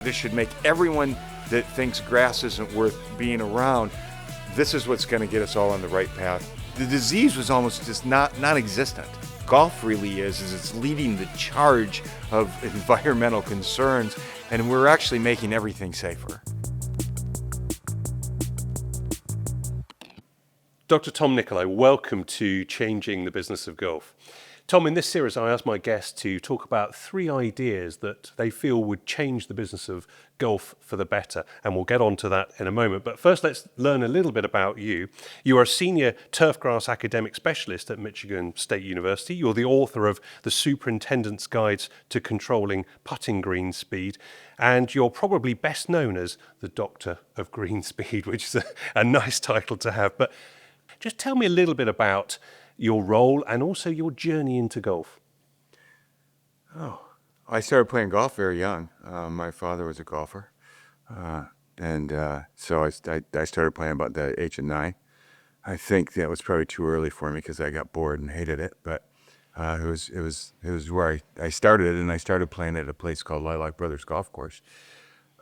This should make everyone that thinks grass isn't worth being around. This is what's going to get us all on the right path. The disease was almost just non-existent. Golf really is it's leading the charge of environmental concerns, and we're actually making everything safer. Dr. Thom Nikolai, welcome to Changing the Business of Golf. Thom, in this series I asked my guests to talk about 3 ideas that they feel would change the business of golf for the better, and we'll get on to that in a moment. But first, let's learn a little bit about you. You are a Senior Turfgrass Academic Specialist at Michigan State University. You're the author of The Superintendent's Guides to Controlling Putting Green Speed, and you're probably best known as the Doctor of Green Speed, which is a nice title to have. But just tell me a little bit about your role and also your journey into golf. I started playing golf very young. My father was a golfer, so I started playing about the age of 9. I think that was probably too early for me because I got bored and hated it. But it was where I started, and I started playing at a place called Lilac Brothers Golf Course.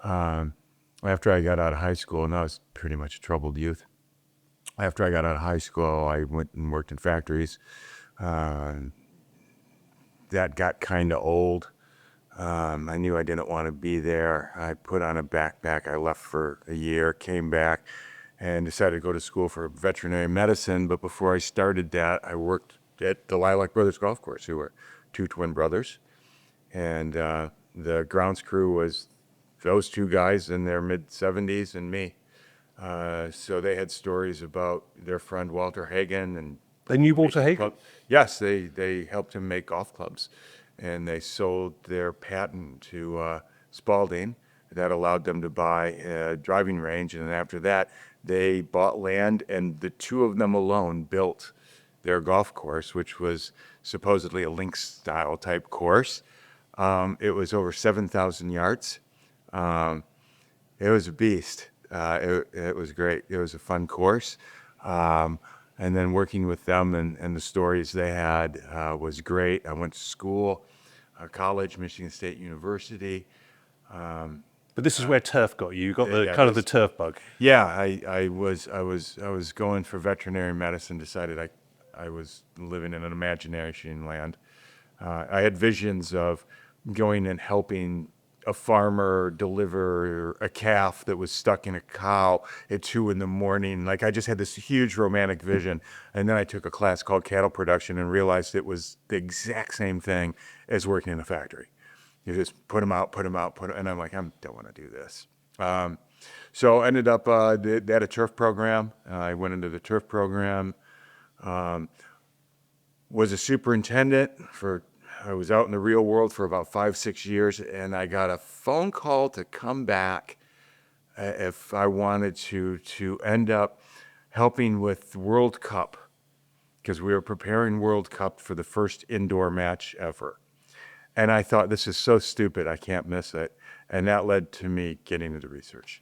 After I got out of high school, and I was pretty much a troubled youth. After I got out of high school, I went and worked in factories. That got kind of old. I knew I didn't want to be there. I put on a backpack. I left for a year, came back, and decided to go to school for veterinary medicine. But before I started that, I worked at the Lilac Brothers Golf Course, who were 2 twin brothers. And the grounds crew was those 2 guys in their mid-70s and me. So they had stories about their friend Walter Hagen. And They knew Walter Hagen? Yes, they helped him make golf clubs. And they sold their patent to Spalding. That allowed them to buy a driving range. And then after that, they bought land, and the 2 of them alone built their golf course, which was supposedly a links-style type course. It was over 7,000 yards. It was a beast. It was great. It was a fun course. And then working with them and the stories they had was great. I went to school, college, Michigan State University. But this is where turf got you. You got the turf bug. Yeah, I was going for veterinary medicine. Decided I was living in an imagination land. I had visions of going and helping a farmer deliver a calf that was stuck in a cow at 2 a.m. Like, I just had this huge romantic vision. And then I took a class called cattle production and realized it was the exact same thing as working in a factory. You just put them out, and I'm like, I don't want to do this. So I ended up, they had a turf program. I went into the turf program, was a superintendent I was out in the real world for about 5-6 years, and I got a phone call to come back if I wanted to end up helping with World Cup, because we were preparing World Cup for the first indoor match ever. And I thought, this is so stupid, I can't miss it. And that led to me getting into research.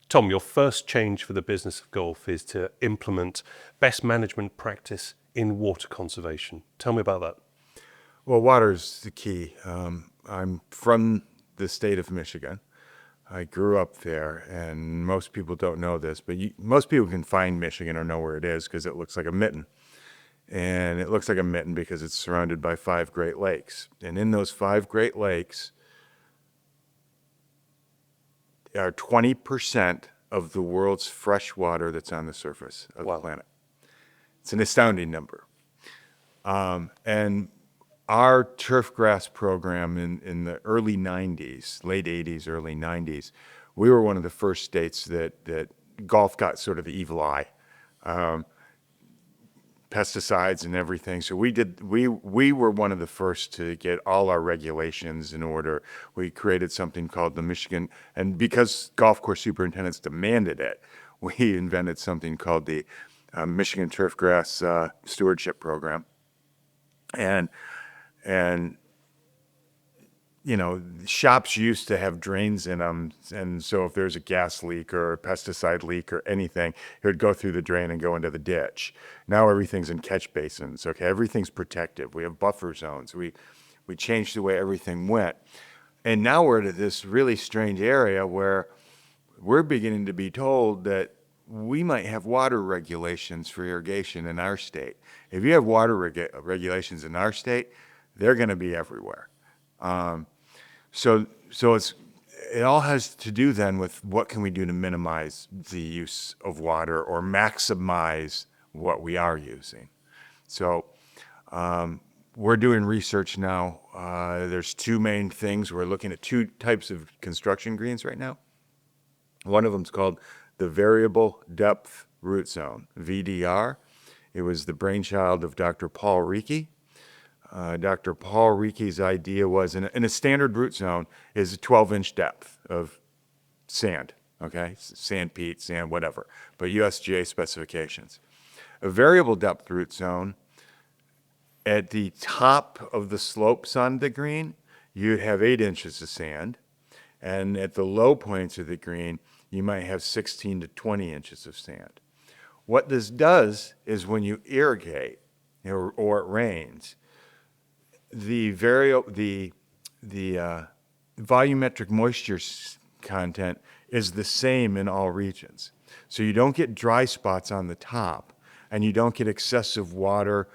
Thom, your first change for the business of golf is to implement best management practice in water conservation. Tell me about that. Well, water's the key. I'm from the state of Michigan. I grew up there, and most people don't know this, but most people can find Michigan or know where it is because it looks like a mitten. And it looks like a mitten because it's surrounded by 5 Great Lakes. And in those 5 Great Lakes are 20% of the world's fresh water that's on the surface of the planet. It's an astounding number. And our turfgrass program in the early 90s, late 80s, early 90s, we were one of the first states that golf got sort of the evil eye. Pesticides and everything. So we were one of the first to get all our regulations in order. We created something called the Michigan, and because golf course superintendents demanded it, we invented something called the Michigan Turfgrass Stewardship Program. And you know, shops used to have drains in them, and so if there's a gas leak or a pesticide leak or anything, it would go through the drain and go into the ditch. Now everything's in catch basins. Okay, everything's protective. We have buffer zones. We changed the way everything went. And now we're at this really strange area where we're beginning to be told that we might have water regulations for irrigation in our state. If you have water regulations in our state, they're going to be everywhere. So it all has to do then with what can we do to minimize the use of water or maximize what we are using. So we're doing research now. There's two main things. We're looking at two types of construction greens right now. One of them is called the Variable Depth Root Zone, VDR. It was the brainchild of Dr. Paul Rieke. Dr. Paul Rieke's idea was in a standard root zone is a 12-inch depth of sand, okay? Sand, peat, sand, whatever, but USGA specifications. A variable depth root zone, at the top of the slopes on the green, you'd have 8 inches of sand, and at the low points of the green, you might have 16 to 20 inches of sand. What this does is when you irrigate or it rains, the volumetric moisture content is the same in all regions. So you don't get dry spots on the top, and you don't get excessive water,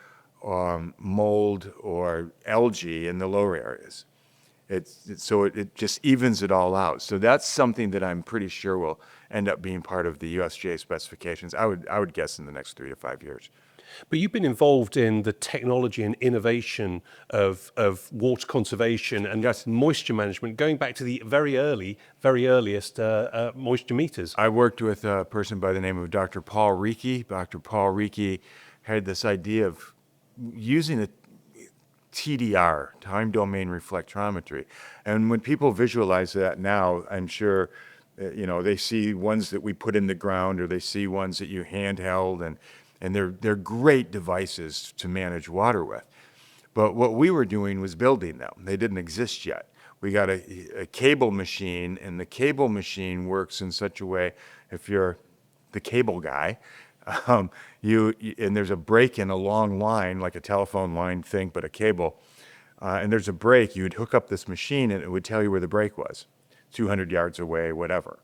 mold, or algae in the lower areas. So it just evens it all out. So that's something that I'm pretty sure will end up being part of the USGA specifications. I would guess in the next 3 to 5 years. But you've been involved in the technology and innovation of water conservation and moisture management, going back to the very earliest moisture meters. I worked with a person by the name of Dr. Paul Rieke. Dr. Paul Rieke had this idea of using a TDR, time domain reflectrometry. And when people visualize that now, I'm sure, they see ones that we put in the ground, or they see ones that you handheld, and they're great devices to manage water with. But what we were doing was building them. They didn't exist yet. We got a cable machine, and the cable machine works in such a way, if you're the cable guy, and there's a break in a long line, like a telephone line thing, but a cable, and there's a break, you'd hook up this machine, and it would tell you where the break was, 200 yards away, whatever.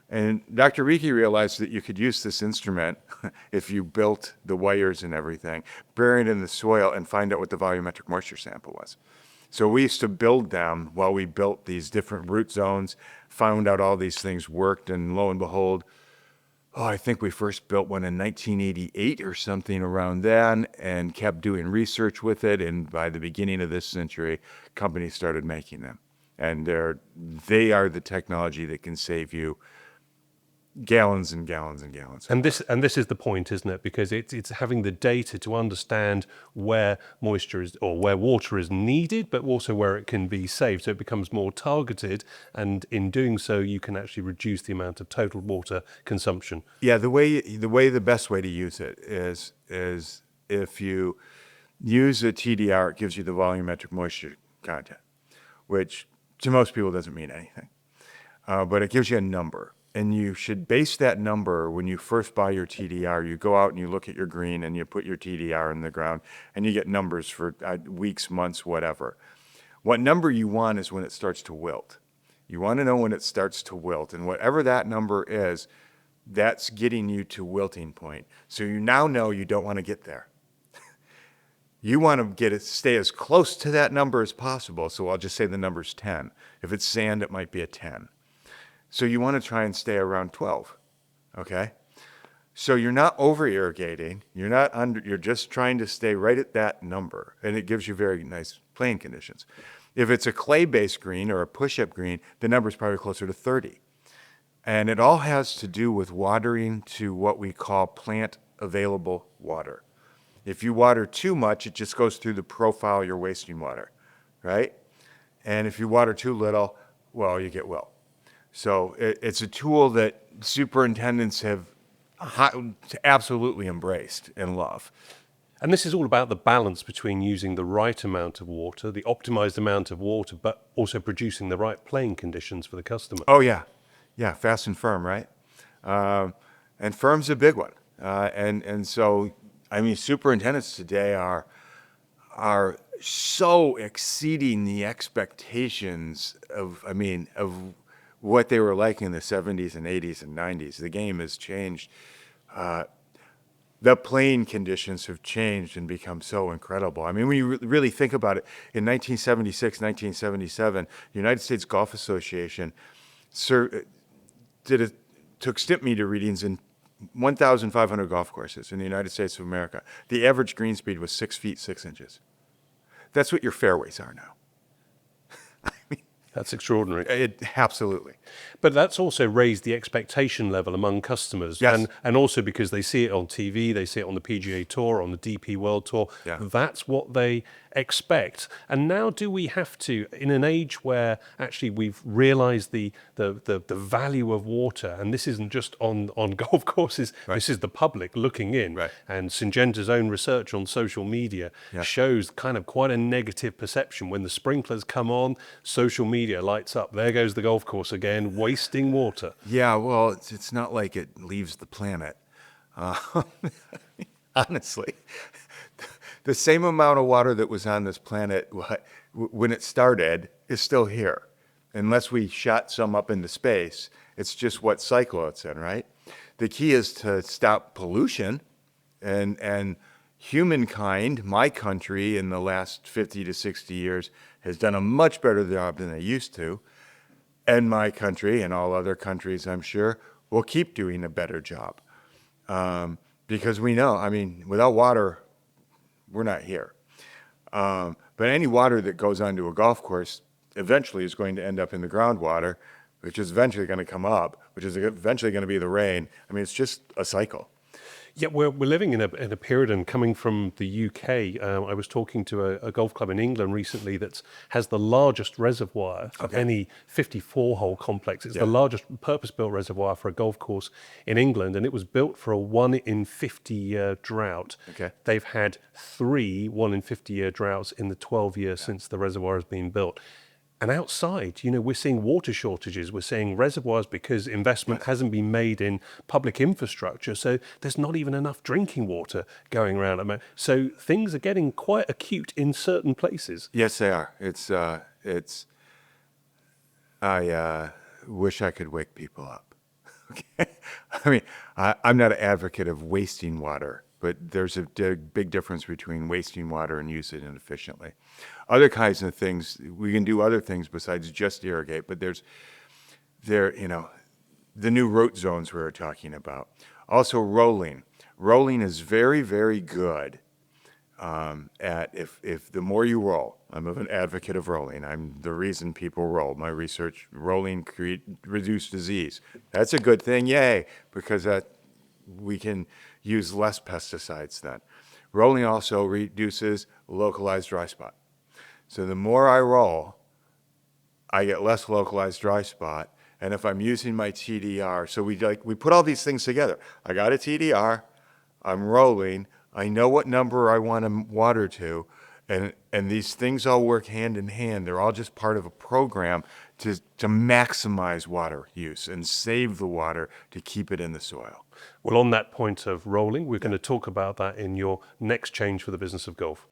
And Dr. Rieke realized that you could use this instrument if you built the wires and everything, bury it in the soil, and find out what the volumetric moisture sample was. So we used to build them while we built these different root zones, found out all these things worked, and lo and behold, I think we first built one in 1988 or something around then, and kept doing research with it. And by the beginning of this century, companies started making them. And they are the technology that can save you gallons and gallons and gallons. And this is the point, isn't it? Because it's having the data to understand where moisture is or where water is needed, but also where it can be saved. So it becomes more targeted, and in doing so, you can actually reduce the amount of total water consumption. Yeah, the best way to use it is if you use a TDR, it gives you the volumetric moisture content, which to most people doesn't mean anything, but it gives you a number. And you should base that number when you first buy your TDR. You go out and you look at your green and you put your TDR in the ground, and you get numbers for weeks, months, whatever. What number you want is when it starts to wilt. You want to know when it starts to wilt, and whatever that number is, that's getting you to wilting point. So you now know you don't want to get there. You want to stay as close to that number as possible. So I'll just say the number's 10. If it's sand, it might be a 10. So you want to try and stay around 12, okay? So you're not over-irrigating. You're just trying to stay right at that number, and it gives you very nice playing conditions. If it's a clay-based green or a push-up green, the number's probably closer to 30. And it all has to do with watering to what we call plant-available water. If you water too much, it just goes through the profile you're wasting water, right? And if you water too little, well, you get wilt. So it's a tool that superintendents have absolutely embraced and love. And this is all about the balance between using the right amount of water, the optimized amount of water, but also producing the right playing conditions for the customer. Oh, yeah. Yeah, fast and firm, right? And firm's a big one. And so, I mean, superintendents today are so exceeding the expectations of what they were like in the 70s and 80s and 90s. The game has changed. The playing conditions have changed and become so incredible. I mean, when you really think about it, in 1976, 1977, the United States Golf Association did took stimp meter readings in 1,500 golf courses in the United States of America. The average green speed was 6 feet 6 inches. That's what your fairways are now. That's extraordinary. Absolutely. But that's also raised the expectation level among customers. Yes. And also because they see it on TV, they see it on the PGA Tour, on the DP World Tour. Yeah. That's what they expect. And now do we have to, in an age where actually we've realized the value of water, and this isn't just on golf courses, Right. this is the public looking in. Right. And Syngenta's own research on social media shows kind of quite a negative perception. When the sprinklers come on, social media lights up. There goes the golf course again, wasting water. Yeah, well, it's not like it leaves the planet. Honestly, the same amount of water that was on this planet when it started is still here. Unless we shot some up into space, it's just what cycle it's in, right? The key is to stop pollution, and humankind, my country, in the last 50 to 60 years, has done a much better job than they used to. And my country, and all other countries, I'm sure, will keep doing a better job. Because we know, I mean, without water, we're not here. But any water that goes onto a golf course eventually is going to end up in the groundwater, which is eventually going to come up, which is eventually going to be the rain. I mean, it's just a cycle. Yeah, we're living in a period, and coming from the UK, I was talking to a golf club in England recently that has the largest reservoir of any 54-hole complex. It's the largest purpose-built reservoir for a golf course in England, and it was built for a 1 in 50-year drought. Okay. They've had 3 1 in 50-year droughts in the 12 years since the reservoir has been built. And outside, we're seeing water shortages, we're seeing reservoirs because investment hasn't been made in public infrastructure. So there's not even enough drinking water going around. So things are getting quite acute in certain places. Yes, they are. I wish I could wake people up. Okay. I mean, I'm not an advocate of wasting water, but there's a big difference between wasting water and using it efficiently. Other kinds of things, we can do other things besides just irrigate, but the new root zones we were talking about. Also rolling. Rolling is very, very good at if the more you roll. I'm an advocate of rolling. I'm the reason people roll. My research, rolling reduce disease. That's a good thing, yay, because we can use less pesticides then. Rolling also reduces localized dry spot. So the more I roll, I get less localized dry spot. And if I'm using my TDR, so we put all these things together. I got a TDR, I'm rolling, I know what number I want to water to, and these things all work hand in hand. They're all just part of a program to maximize water use and save the water to keep it in the soil. Well, on that point of rolling, we're going to talk about that in your next change for the business of golf.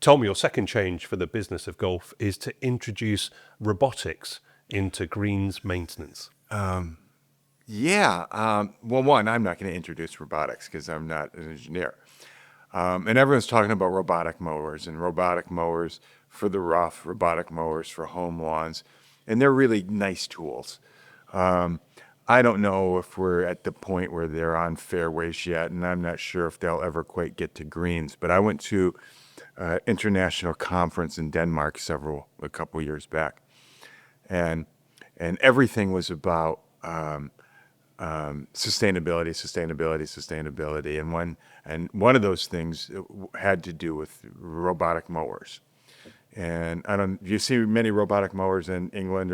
Thom, your second change for the business of golf is to introduce robotics into greens maintenance. Well, one, I'm not going to introduce robotics because I'm not an engineer. And everyone's talking about robotic mowers for the rough, robotic mowers for home lawns, and they're really nice tools. I don't know if we're at the point where they're on fairways yet, and I'm not sure if they'll ever quite get to greens. But I went to an international conference in Denmark a couple years back, and everything was about sustainability, and one of those things had to do with robotic mowers. And you see many robotic mowers in England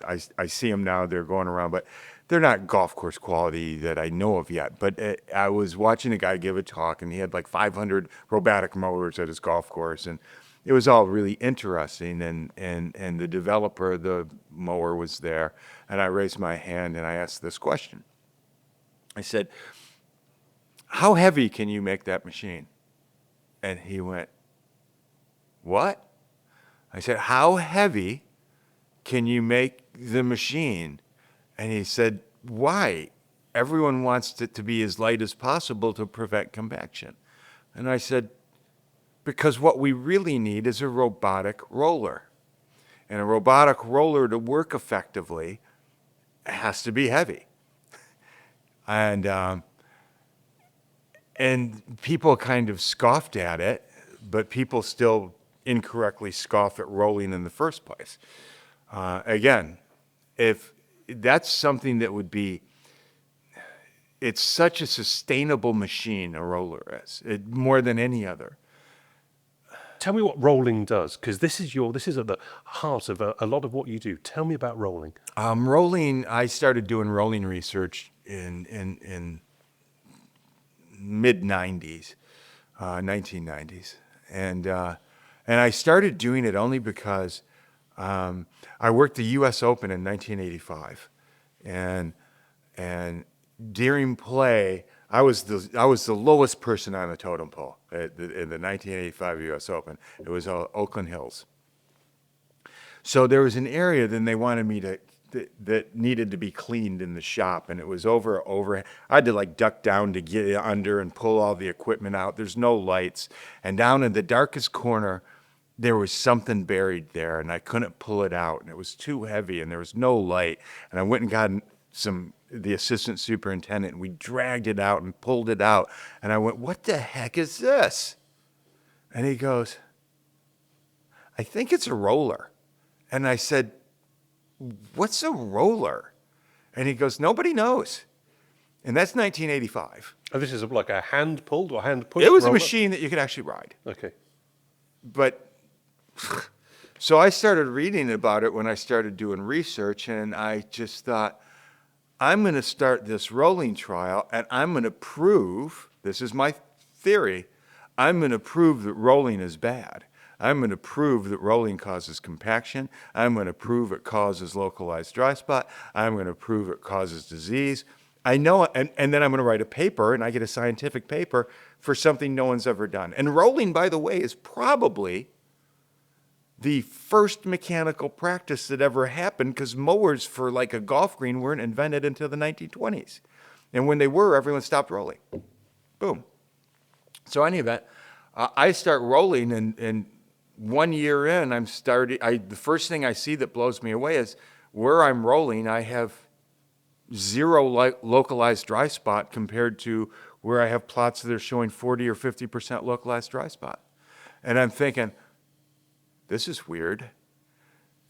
I see them now, they're going around, but they're not golf course quality that I know of yet. But I was watching a guy give a talk, and he had like 500 robotic mowers at his golf course, and it was all really interesting. And the developer of the mower was there, and I raised my hand and I asked this question. I said, "How heavy can you make that machine?" And he went, what? I said, how heavy can you make the machine? And he said, why? Everyone wants it to be as light as possible to prevent compaction. And I said, because what we really need is a robotic roller. And a robotic roller to work effectively has to be heavy. And people kind of scoffed at it, but people still incorrectly scoff at rolling in the first place. Again, if that's something that would be, it's such a sustainable machine, a roller is, more than any other. Tell me what rolling does, because this is at the heart of a lot of what you do. Tell me about rolling. Rolling, I started doing rolling research in mid-90s, 1990s. And I started doing it only because I worked the U.S. Open in 1985. And during play, I was the lowest person on the totem pole in the 1985 U.S. Open. It was Oakland Hills. So there was an area then they wanted me that needed to be cleaned in the shop, and it was over. I had to like duck down to get under and pull all the equipment out. There's no lights, and down in the darkest corner, there was something buried there, and I couldn't pull it out, and it was too heavy, and there was no light. And I went and got the assistant superintendent, and we dragged it out and pulled it out. And I went, what the heck is this? And he goes, I think it's a roller. And I said, what's a roller? And he goes, nobody knows. And that's 1985. Oh, this is like a hand-pulled or hand-pushed It was roller? a machine that you could actually ride. Okay. But so I started reading about it when I started doing research, and I just thought, I'm going to start this rolling trial, and I'm going to prove, this is my theory, I'm going to prove that rolling is bad. I'm going to prove that rolling causes compaction. I'm going to prove it causes localized dry spot. I'm going to prove it causes disease. I know, and then I'm going to write a paper, and I get a scientific paper for something no one's ever done. And rolling, by the way, is probably the first mechanical practice that ever happened, because mowers for like a golf green weren't invented until the 1920s. And when they were, everyone stopped rolling. Boom. So any event, I start rolling, and 1 year in, the first thing I see that blows me away is where I'm rolling, I have zero localized dry spot compared to where I have plots that are showing 40 or 50% localized dry spot. And I'm thinking, this is weird.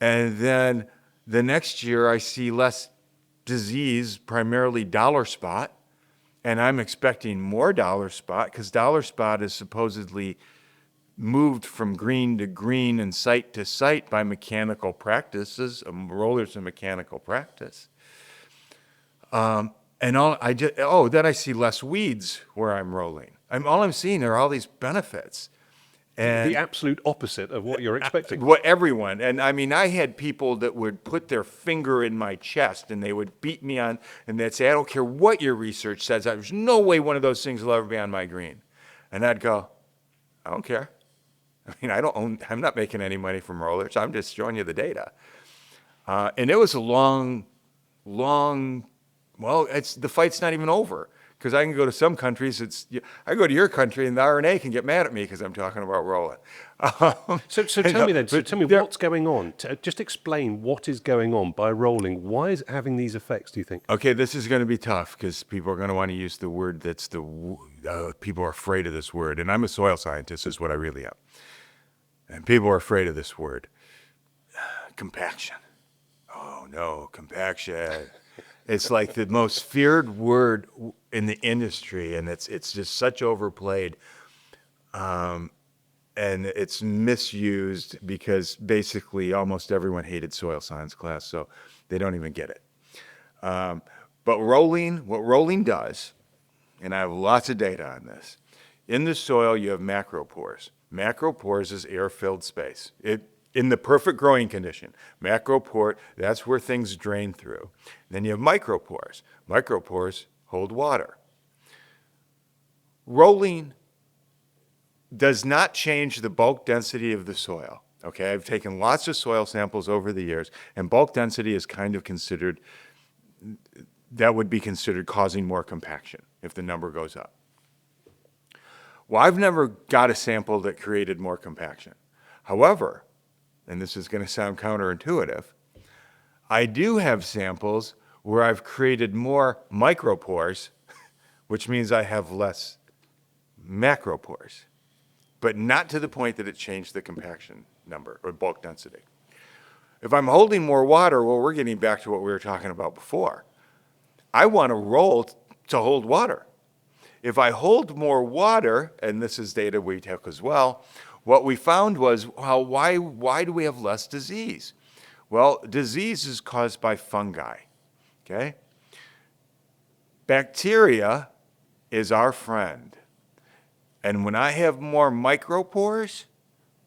And then the next year I see less disease, primarily dollar spot, and I'm expecting more dollar spot because dollar spot is supposedly moved from green to green and site to site by mechanical practices. Roller's a mechanical practice. Then I see less weeds where I'm rolling. All I'm seeing are all these benefits. And the absolute opposite of what you're expecting. What everyone, and I mean, I had people that would put their finger in my chest and they would beat me on, and they'd say, I don't care what your research says, there's no way one of those things will ever be on my green. And I'd go, I don't care. I mean, I'm not making any money from rollers. I'm just showing you the data. And it was a long, well, the fight's not even over. Because I can go to some countries, I go to your country and the RNA can get mad at me because I'm talking about rolling. So tell me what's going on. Just explain what is going on by rolling. Why is it having these effects, do you think? Okay, this is going to be tough because people are going to want to use the word people are afraid of this word. And I'm a soil scientist is what I really am. And people are afraid of this word. Compaction. Oh no, compaction. It's like the most feared word in the industry, and it's just such overplayed, and it's misused because basically almost everyone hated soil science class, so they don't even get it. But what rolling does, and I have lots of data on this, in the soil you have macropores. Macropores is air-filled space. In the perfect growing condition, macropore, that's where things drain through. Then you have micropores. Micropores hold water. Rolling does not change the bulk density of the soil. Okay, I've taken lots of soil samples over the years, and bulk density is kind of considered, that would be considered causing more compaction if the number goes up. Well, I've never got a sample that created more compaction. However, and this is going to sound counterintuitive, I do have samples where I've created more micropores, which means I have less macropores, but not to the point that it changed the compaction number or bulk density. If I'm holding more water, well, we're getting back to what we were talking about before. I want to roll to hold water. If I hold more water, and this is data we took as well, what we found was, well, why do we have less disease? Well, disease is caused by fungi, okay? Bacteria is our friend. And when I have more micropores,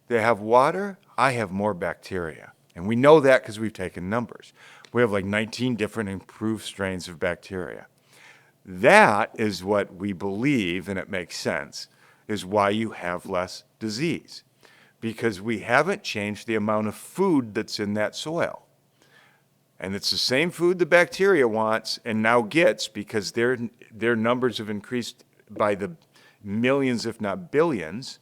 they have water, I have more bacteria. And we know that because we've taken numbers. We have like 19 different improved strains of bacteria. That is what we believe, and it makes sense, is why you have less disease. Because we haven't changed the amount of food that's in that soil. And it's the same food the bacteria wants and now gets because their numbers have increased by the millions, if not billions,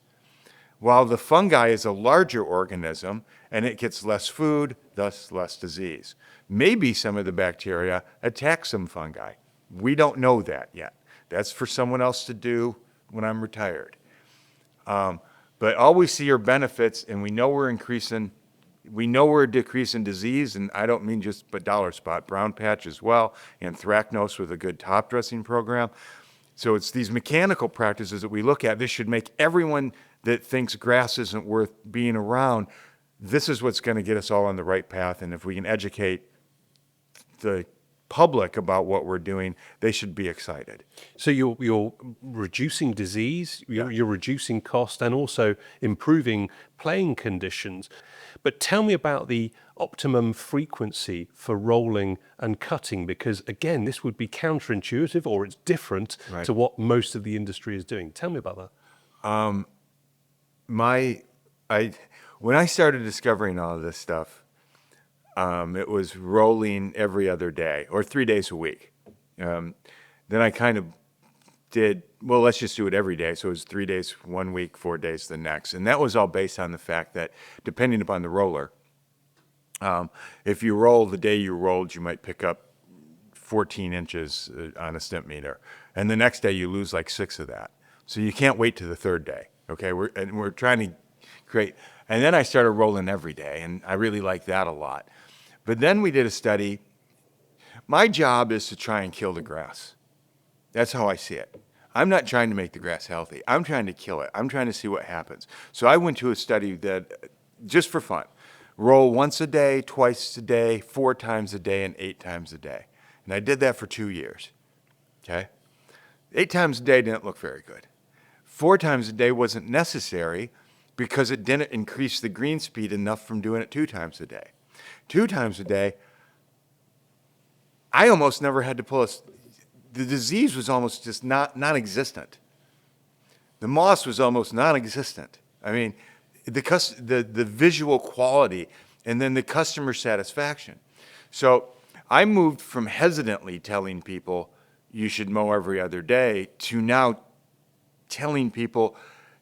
while the fungi is a larger organism and it gets less food, thus less disease. Maybe some of the bacteria attack some fungi. We don't know that yet. That's for someone else to do when I'm retired. But all we see are benefits, and we know we're decreasing disease, and I don't mean just dollar spot, brown patch as well, anthracnose with a good top dressing program. So it's these mechanical practices that we look at. This should make everyone that thinks grass isn't worth being around, this is what's going to get us all on the right path. And if we can educate the public about what we're doing, they should be excited. So you're reducing disease, you're reducing cost, and also improving playing conditions. But tell me about the optimum frequency for rolling and cutting, because again, this would be counterintuitive, or it's different to what most of the industry is doing. Tell me about that. When I started discovering all of this stuff, it was rolling every other day or 3 days a week. Then I kind of did, well, let's just do it every day. So it was 3 days 1 week, 4 days the next. And that was all based on the fact that depending upon the roller, if you roll the day you rolled, you might pick up 14 inches on a stimp meter. And the next day you lose like 6 of that. So you can't wait to the third day. Okay, we're trying to create, and then I started rolling every day, and I really like that a lot. But then we did a study. My job is to try and kill the grass. That's how I see it. I'm not trying to make the grass healthy. I'm trying to kill it. I'm trying to see what happens. So I went to a study that, just for fun, roll once a day, twice a day, 4 times a day, and 8 times a day. And I did that for 2 years. Okay? 8 times a day didn't look very good. 4 times a day wasn't necessary because it didn't increase the green speed enough from doing it 2 times a day. 2 times a day, I almost never had to pull the disease was almost just non-existent. The moss was almost non-existent. I mean, the visual quality and then the customer satisfaction. So I moved from hesitantly telling people you should mow every other day to now telling people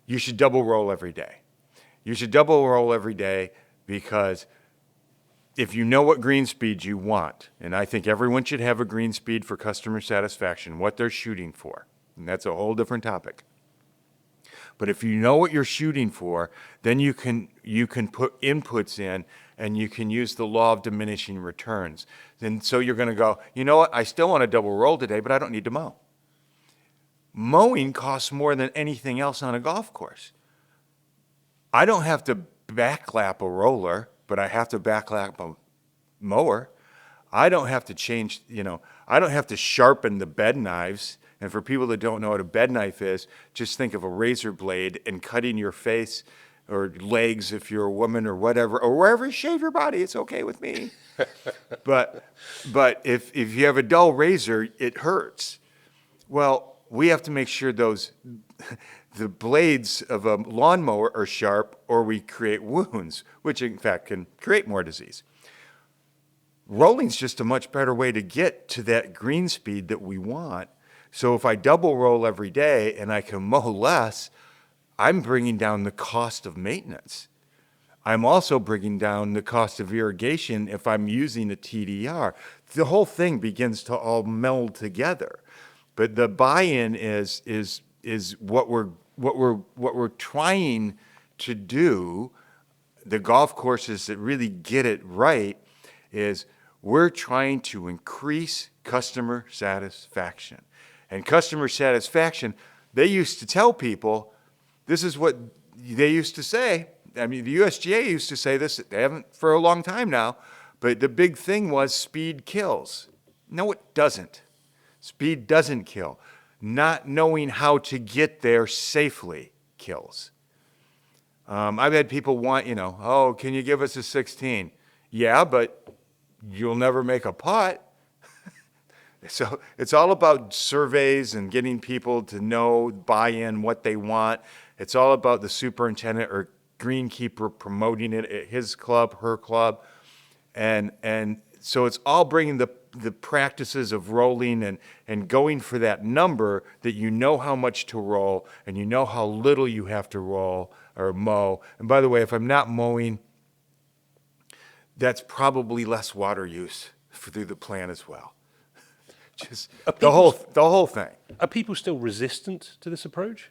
you should double roll every day. You should double roll every day because if you know what green speed you want, and I think everyone should have a green speed for customer satisfaction, what they're shooting for, and that's a whole different topic. But if you know what you're shooting for, then you can put inputs in and you can use the law of diminishing returns. Then so you're going to go, you know what, I still want to double roll today, but I don't need to mow. Mowing costs more than anything else on a golf course. I don't have to backlap a roller, but I have to backlap a mower. I don't have to change, I don't have to sharpen the bed knives. And for people that don't know what a bed knife is, just think of a razor blade and cutting your face or legs if you're a woman or whatever, or wherever you shave your body, it's okay with me. But if you have a dull razor, it hurts. Well, we have to make sure the blades of a lawnmower are sharp, or we create wounds, which in fact can create more disease. Rolling's just a much better way to get to that green speed that we want. So if I double roll every day and I can mow less, I'm bringing down the cost of maintenance. I'm also bringing down the cost of irrigation if I'm using a TDR. The whole thing begins to all meld together. But the buy-in is what we're trying to do. The golf courses that really get it right is we're trying to increase customer satisfaction. And customer satisfaction, they used to tell people, this is what they used to say. I mean, the USGA used to say this, they haven't for a long time now, but the big thing was speed kills. No, it doesn't. Speed doesn't kill. Not knowing how to get there safely kills. I've had people want, oh, can you give us a 16? Yeah, but you'll never make a putt. So it's all about surveys and getting people to know, buy in what they want. It's all about the superintendent or greenkeeper promoting it at his club, her club. And so it's all bringing the practices of rolling and going for that number that you know how much to roll and you know how little you have to roll or mow. And by the way, if I'm not mowing, that's probably less water use through the plan as well. Just the whole thing. Are people still resistant to this approach?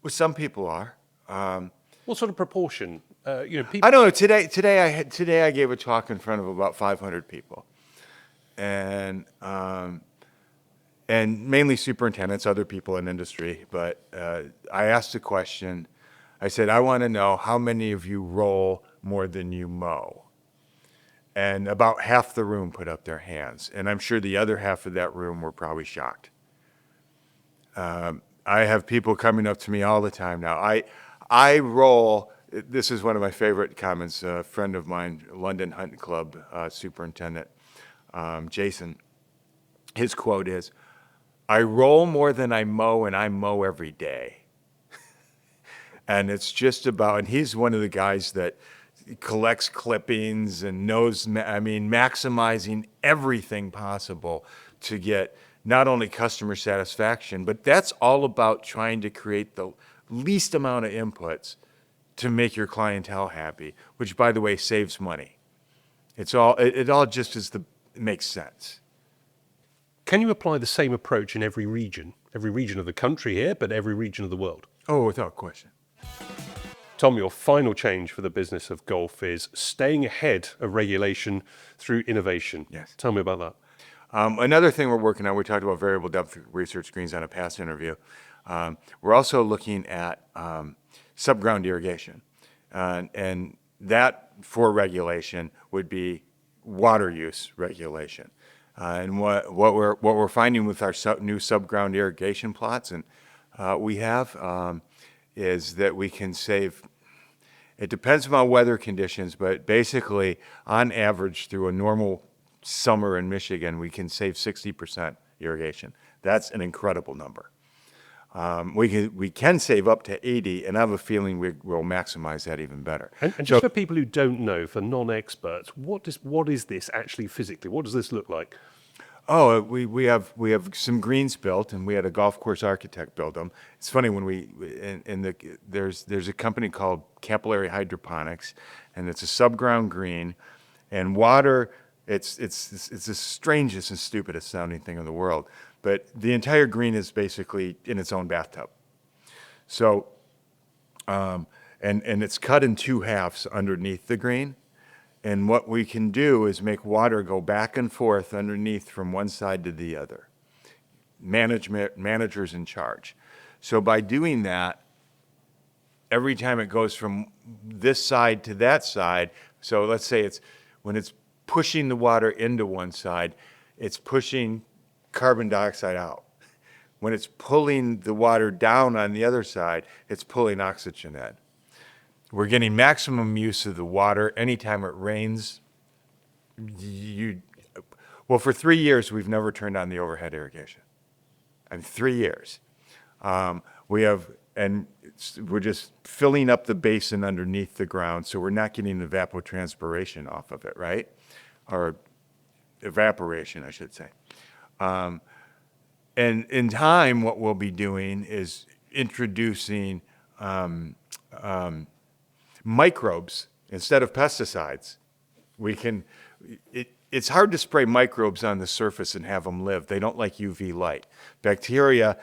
Well, some people are. What sort of proportion? People. I don't know. Today I gave a talk in front of about 500 people, and mainly superintendents, other people in industry. But I asked a question. I said, I want to know how many of you roll more than you mow. And about half the room put up their hands. And I'm sure the other half of that room were probably shocked. I have people coming up to me all the time now. I roll, this is one of my favorite comments, a friend of mine, London Hunt Club superintendent, Jason, his quote is, I roll more than I mow, and I mow every day. And it's just about, and he's one of the guys that collects clippings and knows, maximizing everything possible to get not only customer satisfaction, but that's all about trying to create the least amount of inputs to make your clientele happy, which, by the way, saves money. It all just makes sense. Can you apply the same approach in every region of the country here, but every region of the world? Oh, without question. Thom, your final change for the business of golf is staying ahead of regulation through innovation. Yes. Tell me about that. Another thing we're working on, we talked about variable depth research screens on a past interview. We're also looking at subground irrigation. And that, for regulation, would be water use regulation. And what we're finding with our new subground irrigation plots, and we have, is that we can save. It depends on weather conditions, but basically, on average, through a normal summer in Michigan, we can save 60% irrigation. That's an incredible number. We can save up to 80, and I have a feeling we'll maximize that even better. And just for people who don't know, for non-experts, what is this actually physically? What does this look like? Oh, we have some greens built, and we had a golf course architect build them. It's funny when there's a company called Capillary Hydroponics, and it's a subground green, and water. It's the strangest and stupidest sounding thing in the world, but the entire green is basically in its own bathtub. So, and it's cut in two halves underneath the green. And what we can do is make water go back and forth underneath from one side to the other. Managers in charge. So by doing that, every time it goes from this side to that side, so let's say when it's pushing the water into one side, it's pushing carbon dioxide out. When it's pulling the water down on the other side, it's pulling oxygen in. We're getting maximum use of the water anytime it rains. For 3 years, we've never turned on the overhead irrigation. 3 years. We have we're just filling up the basin underneath the ground, so we're not getting evapotranspiration off of it, right? Or evaporation, I should say. And in time, what we'll be doing is introducing microbes instead of pesticides. It's hard to spray microbes on the surface and have them live. They don't like UV light. Bacteria,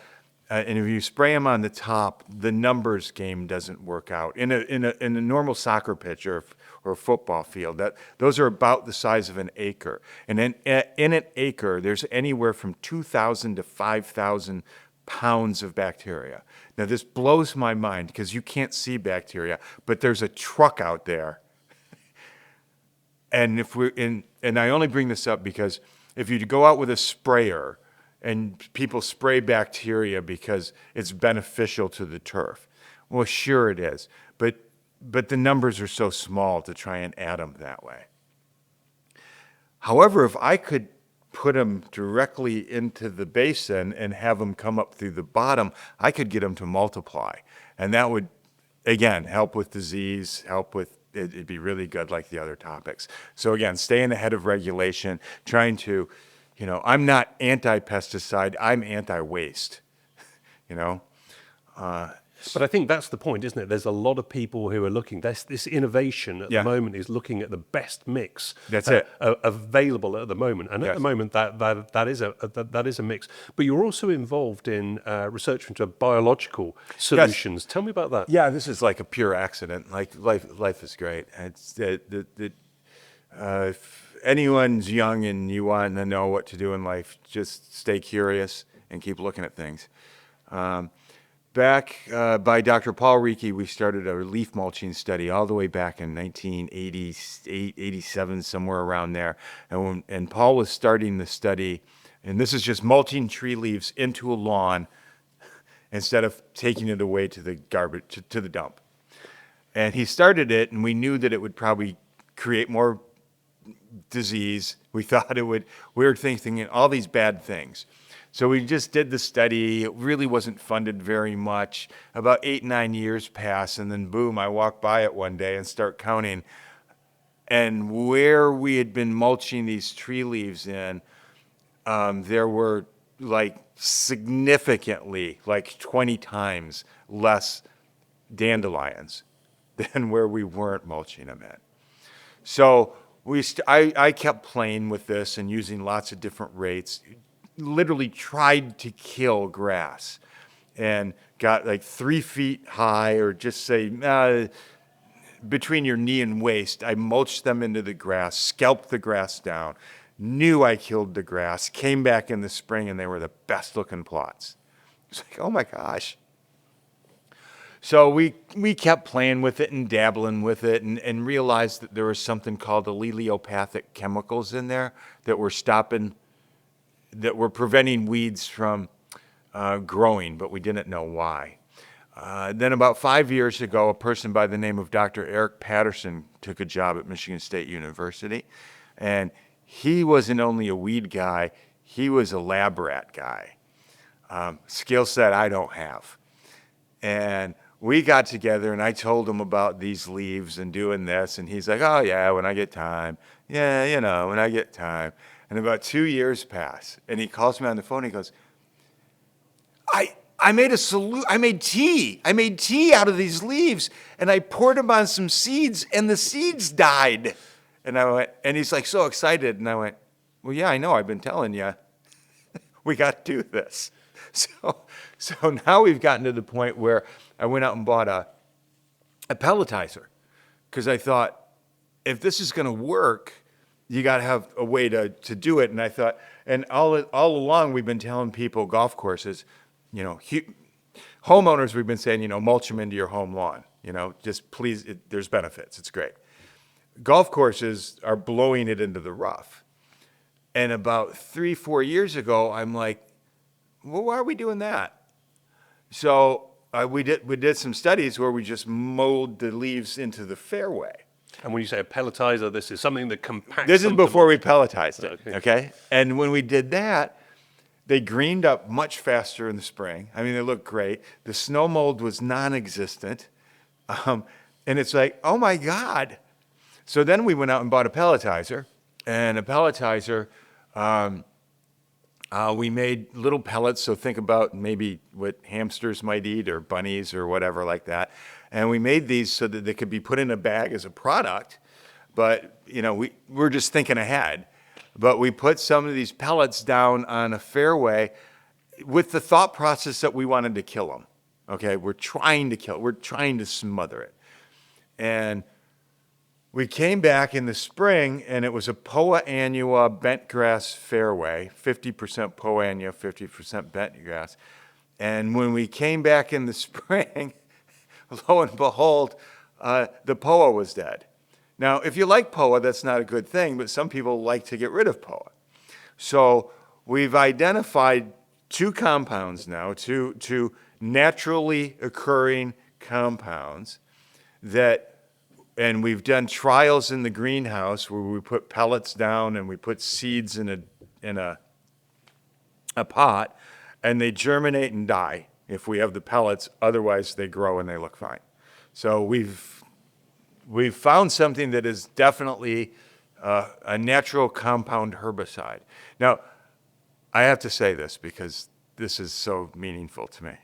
and if you spray them on the top, the numbers game doesn't work out. In a normal soccer pitch or a football field, those are about the size of an acre. And in an acre, there's anywhere from 2,000 to 5,000 pounds of bacteria. Now, this blows my mind because you can't see bacteria, but there's a truck out there. And I only bring this up because if you go out with a sprayer and people spray bacteria because it's beneficial to the turf, well, sure it is, but the numbers are so small to try and add them that way. However, if I could put them directly into the basin and have them come up through the bottom, I could get them to multiply. And that would, again, help with disease, it'd be really good like the other topics. So again, staying ahead of regulation, trying to, I'm not anti-pesticide, I'm anti-waste, But I think that's the point, isn't it? There's a lot of people who are looking. This innovation at the moment is looking at the best mix available at the moment, and at the moment that is a mix. But you're also involved in research into biological solutions. Tell me about that. Yeah, this is like a pure accident. Like life is great. It's if anyone's young and you want to know what to do in life, just stay curious and keep looking at things. Back by Dr. Paul Reiki, we started a leaf mulching study all the way back in 1988, 87, somewhere around there. And Paul was starting the study, and this is just mulching tree leaves into a lawn instead of taking it away to the garbage, to the dump. And he started it, and we knew that it would probably create more disease. We thought we were thinking all these bad things. So we just did the study. It really wasn't funded very much. About 8-9 years pass, and then boom, I walk by it one day and start counting. And where we had been mulching these tree leaves in, there were significantly, 20 times less dandelions than where we weren't mulching them in. So I kept playing with this and using lots of different rates. Literally tried to kill grass and got 3 feet high, or just say between your knee and waist. I mulched them into the grass, scalped the grass down, knew I killed the grass, came back in the spring, and they were the best looking plots. It's like, oh my gosh. So we kept playing with it and dabbling with it and realized that there was something called allelopathic chemicals in there that were preventing weeds from growing, but we didn't know why. Then about 5 years ago, a person by the name of Dr. Eric Patterson took a job at Michigan State University, and he wasn't only a weed guy, he was a lab rat guy. Skill set I don't have. And we got together, and I told him about these leaves and doing this, and he's like, oh yeah, when I get time. Yeah, when I get time. And about 2 years pass, and he calls me on the phone. He goes, I made tea. I made tea out of these leaves, and I poured them on some seeds, and the seeds died. And I went, and he's like so excited, and I went, well, yeah, I know. I've been telling you, we got to do this. So now we've gotten to the point where I went out and bought a pelletizer, because I thought, if this is going to work, you got to have a way to do it. And I thought, and all along we've been telling people, golf courses, homeowners, we've been saying, mulch them into your home lawn, just please, there's benefits. It's great. Golf courses are blowing it into the rough. And about 3-4 years ago, I'm like, well, why are we doing that? So we did some studies where we just mowed the leaves into the fairway. And when you say a pelletizer, this is something that compacts. This is before we pelletized it, okay? And when we did that, They greened up much faster in the spring. I mean, they looked great. The snow mold was non-existent. And it's like, oh my God. So then we went out and bought a pelletizer. And a pelletizer, we made little pellets. So think about maybe what hamsters might eat or bunnies or whatever like that. And we made these so that they could be put in a bag as a product. But, we're just thinking ahead. But we put some of these pellets down on a fairway with the thought process that we wanted to kill them. Okay, we're trying to smother it. And we came back in the spring, and it was a Poa annua bentgrass fairway, 50% Poa annua, 50% bentgrass. And when we came back in the spring, lo and behold, the Poa was dead. Now, if you like Poa, that's not a good thing, but some people like to get rid of Poa. So we've identified two compounds now, two naturally occurring compounds and we've done trials in the greenhouse where we put pellets down and we put seeds in a pot, and they germinate and die if we have the pellets. Otherwise, they grow and they look fine. So we've found something that is definitely a natural compound herbicide. Now, I have to say this because this is so meaningful to me.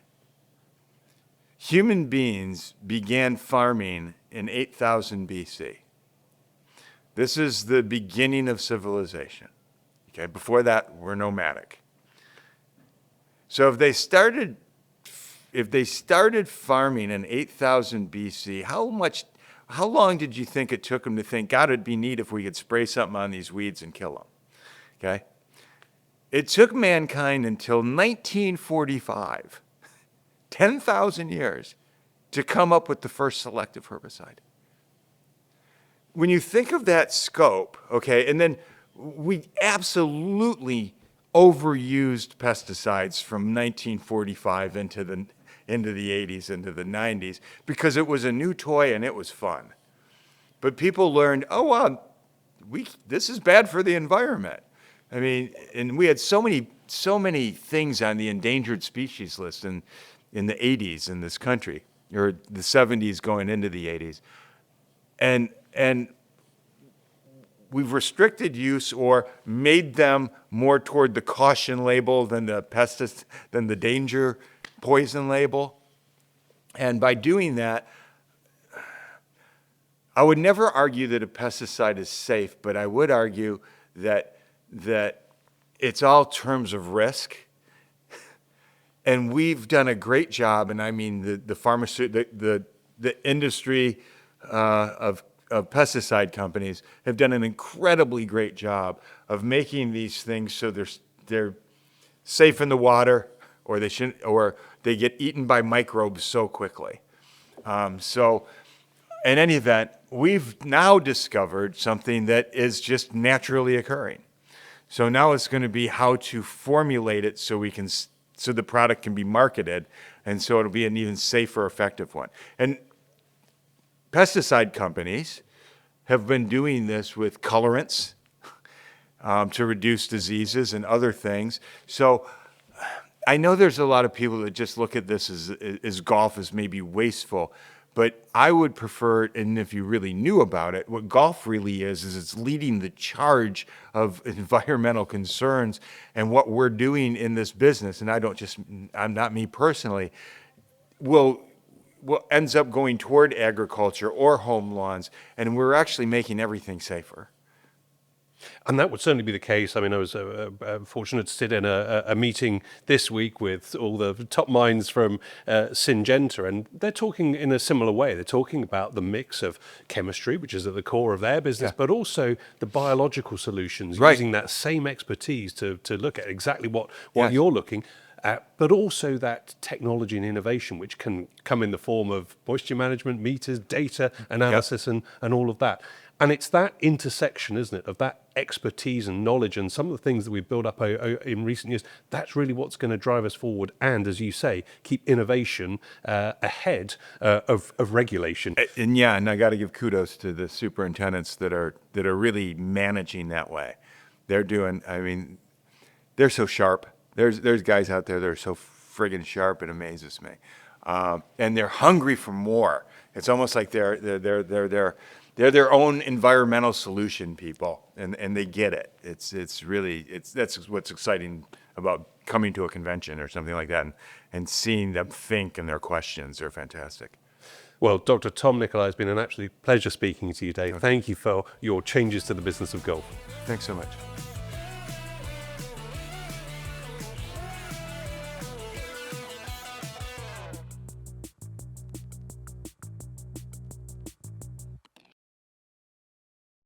Human beings began farming in 8000 BC. This is the beginning of civilization. Okay, before that, we're nomadic. So if they started farming in 8000 BC, how long did you think it took them to think, God, it'd be neat if we could spray something on these weeds and kill them? Okay? It took mankind until 1945, 10,000 years, to come up with the first selective herbicide. When you think of that scope, okay, and then we absolutely overused pesticides from 1945 into the 80s, into the 90s, because it was a new toy and it was fun. But people learned, oh, wow, this is bad for the environment. I mean, and we had so many things on the endangered species list in the 80s in this country, or the 70s going into the 80s. And we've restricted use or made them more toward the caution label than the danger poison label. And by doing that, I would never argue that a pesticide is safe, but I would argue that it's all terms of risk. And we've done a great job, and I mean the industry of pesticide companies have done an incredibly great job of making these things so they're safe in the water, or they get eaten by microbes so quickly. So in any event, we've now discovered something that is just naturally occurring. So now it's going to be how to formulate it so the product can be marketed, and so it'll be an even safer, effective one. And pesticide companies have been doing this with colorants to reduce diseases and other things. So I know there's a lot of people that just look at this as golf as maybe wasteful, but I would prefer, and if you really knew about it, what golf really is it's leading the charge of environmental concerns, and what we're doing in this business, and I'm not me personally, will ends up going toward agriculture or home lawns, and we're actually making everything safer. And that would certainly be the case. I mean, I was fortunate to sit in a meeting this week with all the top minds from Syngenta, and they're talking in a similar way. They're talking about the mix of chemistry, which is at the core of their business, but also the biological solutions, using that same expertise to look at exactly what you're looking at, but also that technology and innovation, which can come in the form of moisture management, meters, data analysis, and all of that. And it's that intersection, isn't it, of that expertise and knowledge and some of the things that we've built up in recent years. That's really what's going to drive us forward and, as you say, keep innovation ahead of regulation. And I got to give kudos to the superintendents that are really managing that way. They're so sharp. There's guys out there that are so friggin' sharp, it amazes me, and they're hungry for more. It's almost like they're their own environmental solution people, and they get it. That's what's exciting about coming to a convention or something like that, and seeing them think and their questions are fantastic. Well, Dr. Thom Nikolai, it's been an absolute pleasure speaking to you today. Thank you for your changes to the business of golf. Thanks so much.